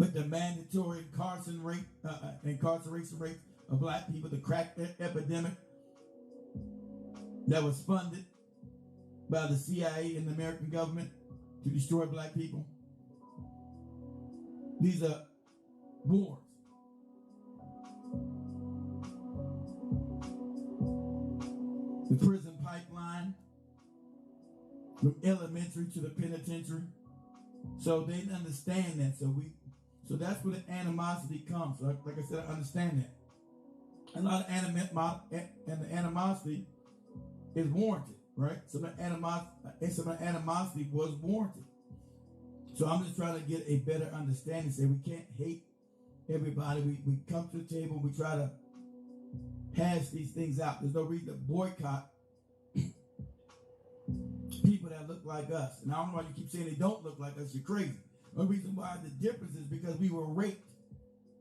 with the mandatory incarceration rate of black people, the crack epidemic that was funded by the CIA and the American government to destroy black people. These are wars. The prison pipeline from elementary to the penitentiary. So they understand that. So that's where the animosity comes. So like I said, I understand that. A lot of animosity is warranted, right? Some of the animosity was warranted. So I'm just trying to get a better understanding. Say we can't hate everybody. We come to the table. We try to hash these things out. There's no reason to boycott people that look like us. And I don't know why you keep saying they don't look like us. You're crazy. The reason why the difference is because we were raped.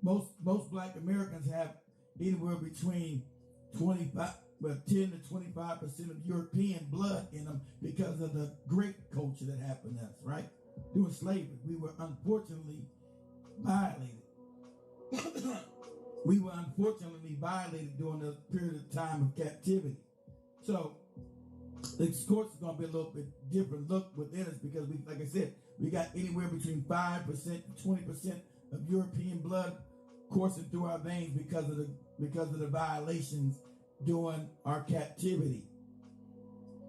Most black Americans have anywhere between 10 to 25% of European blood in them because of the grape culture that happened to us, right? During slavery, we were unfortunately violated. We were unfortunately violated during the period of time of captivity. So, of course, it's going to be a little bit different look within us because we, like I said, we got anywhere between 5% to 20% of European blood coursing through our veins because of the violations during our captivity.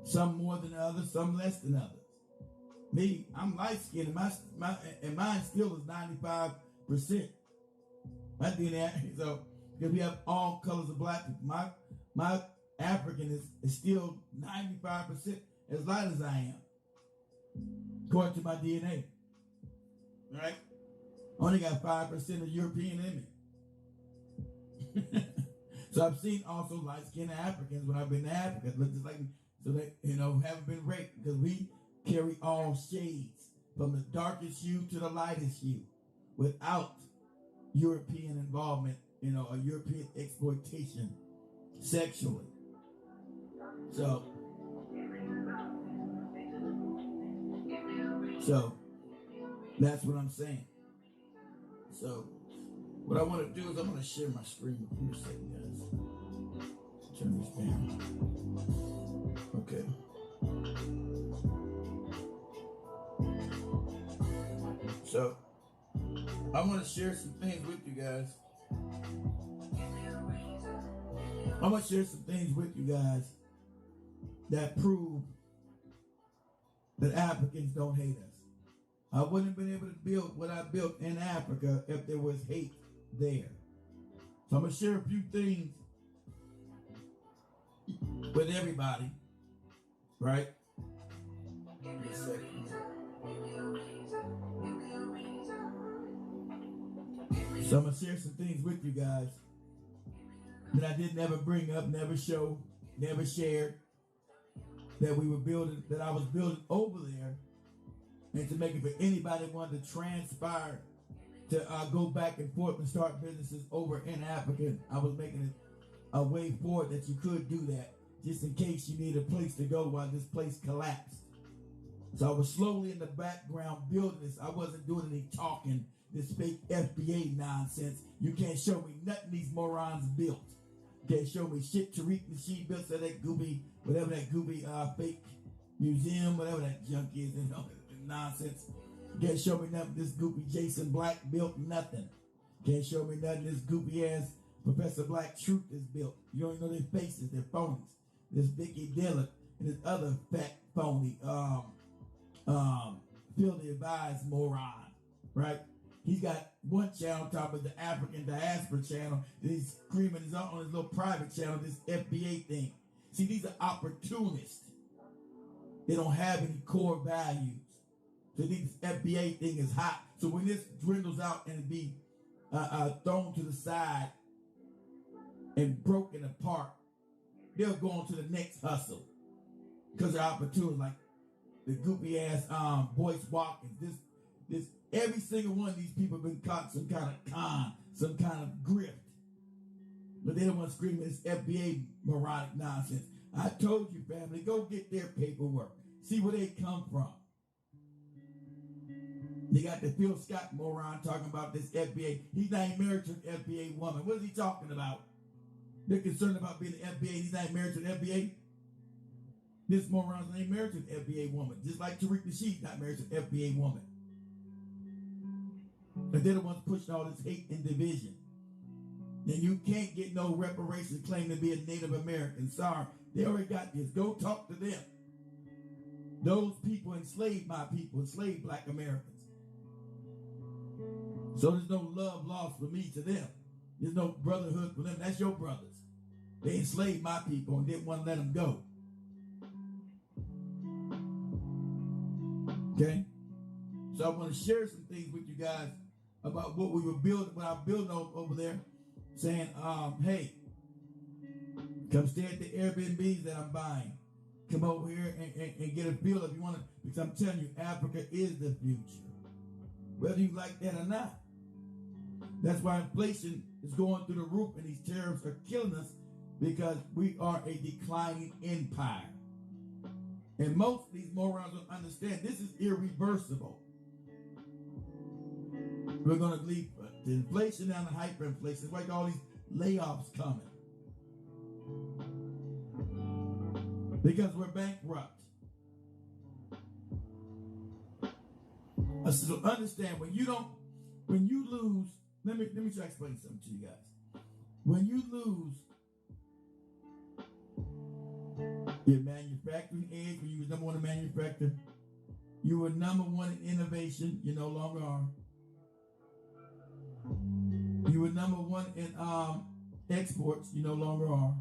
Some more than others, some less than others. Me, I'm light skinned, and mine still is 95%. My DNA, so because we have all colors of black people. My African is still 95% as light as I am, according to my DNA. Right? Only got 5% of European in me. So I've seen also light-skinned Africans when I've been to Africa, look just like me, so they haven't been raped because we carry all shades from the darkest hue to the lightest hue, without European involvement, or European exploitation sexually. So that's what I'm saying. So what I want to do is I'm going to share my screen. Give me a second, guys. Turn this down. Okay. So I want to share some things with you guys. I want to share some things with you guys that prove that Africans don't hate us. I wouldn't have been able to build what I built in Africa if there was hate there. So I'm going to share a few things with everybody, right? Give me a second. So I'm going to share some things with you guys that I did never bring up, never show, never shared, that we were building, that I was building over there, and to make it for anybody who wanted to transpire to go back and forth and start businesses over in Africa. I was making it a way forward that you could do that, just in case you need a place to go while this place collapsed. So I was slowly in the background building this. I wasn't doing any talking, this fake FBA nonsense. You can't show me nothing these morons built. You can't show me shit Tariq Nasheed built, so that goopy, whatever that goopy fake museum, whatever that junk is, nonsense. You can't show me nothing this goopy Jason Black built, nothing. Can't show me nothing this goopy ass Professor Black Truth is built. You don't even know their faces, they're phonies. This Vicky Dillon and this other fat phony, Philly advised moron, right? He's got one channel talking about the African diaspora channel. He's screaming on his little private channel, this FBA thing. See, these are opportunists. They don't have any core values. So this FBA thing is hot. So when this dwindles out and it be thrown to the side and broken apart, they'll go on to the next hustle. Because they're opportunists, like the goopy ass Boyce Watkins. This every single one of these people have been caught some kind of con, some kind of grift. But they don't want to scream this FBA moronic nonsense. I told you, family, go get their paperwork. See where they come from. You got the Phil Scott moron talking about this FBA. He's not even married to an FBA woman. What is he talking about? They're concerned about being an FBA. He's not married to an FBA. This moron's not married to an FBA woman. Just like Tariq Nasheed's not married to an FBA woman. And they're the ones pushing all this hate and division. And you can't get no reparations claiming to be a Native American. Sorry, they already got this. Go talk to them. Those people enslaved my people, enslaved black Americans. So there's no love lost for me to them. There's no brotherhood for them. That's your brothers. They enslaved my people and didn't want to let them go. Okay? So I want to share some things with you guys about what we were building, what I'm building over there, saying, hey, come stay at the Airbnbs that I'm buying. Come over here and get a feel if you want to, because I'm telling you, Africa is the future. Whether you like that or not. That's why inflation is going through the roof and these tariffs are killing us, because we are a declining empire. And most of these morons don't understand this is irreversible. We're going to leave the inflation down to hyperinflation. It's like all these layoffs coming. Because we're bankrupt. So understand, when you lose, let me try to explain something to you guys. When you lose your manufacturing edge, when you was number one in manufacturing, you were number one in innovation, you no longer are. You were number one in exports, you no longer are.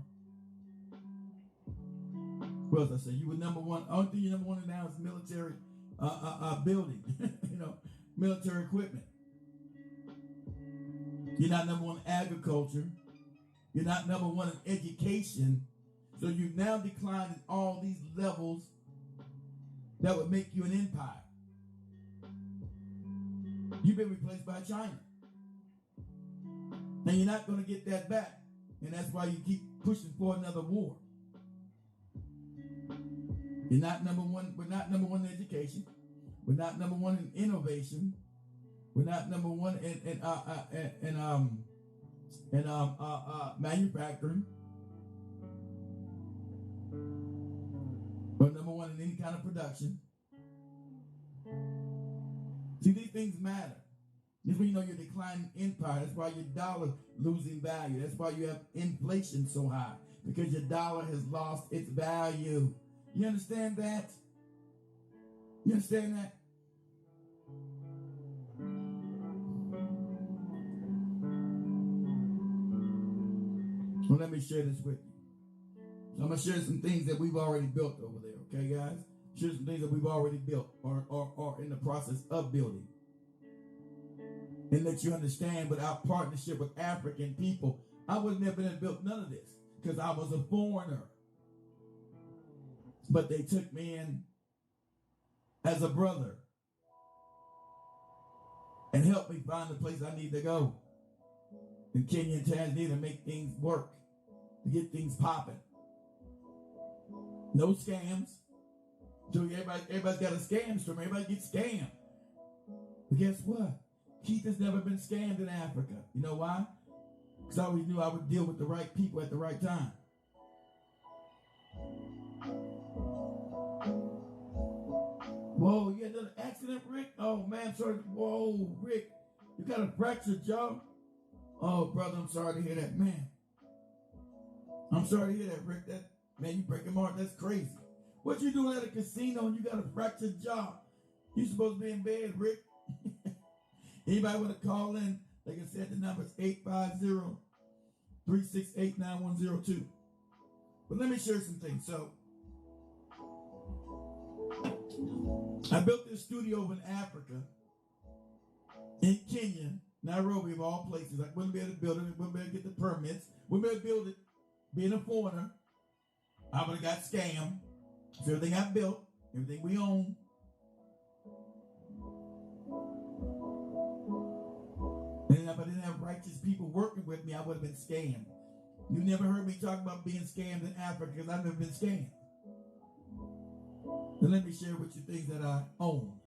What else I say? You were number one. Only thing you're number one in now is military building, military equipment. You're not number one in agriculture. You're not number one in education. So you've now declined in all these levels that would make you an empire. You've been replaced by China. And you're not going to get that back. And that's why you keep pushing for another war. You're not number one. We're not number one in education. We're not number one in innovation. We're not number one in manufacturing. We're number one in any kind of production. See, these things matter. This is when you know you're declining empire. That's why your dollar losing value. That's why you have inflation so high, because your dollar has lost its value. You understand that? You understand that? Well, let me share this with you. So I'm going to share some things that we've already built over there, okay, guys? Share some things that we've already built or in the process of building. And let you understand, without partnership with African people, I would have never been able to build none of this, because I was a foreigner. But they took me in as a brother and helped me find the place I need to go in Kenya and Tanzania to make things work, to get things popping. No scams. So everybody's got a scam story. Everybody gets scammed. But guess what? Keith has never been scammed in Africa. You know why? Because I always knew I would deal with the right people at the right time. Whoa, you had another accident, Rick? Oh, man, sorry. Whoa, Rick, you got a fractured jaw? Oh, brother, I'm sorry to hear that, man. I'm sorry to hear that, Rick. Man, you break him heart. That's crazy. What you doing at a casino and you got a fractured jaw? You supposed to be in bed, Rick. Anybody want to call in? Like I said, the number is 850-368-9102. But let me share some things. So, I built this studio over in Africa, in Kenya, Nairobi, of all places. I wouldn't be able to build it. Wouldn't be able to get the permits. Wouldn't be able to build it. Being a foreigner, I would have got scammed. So everything I built, everything we own, and if I didn't have righteous people working with me, I would have been scammed. You never heard me talk about being scammed in Africa, because I've never been scammed. Then let me share with you things that I own.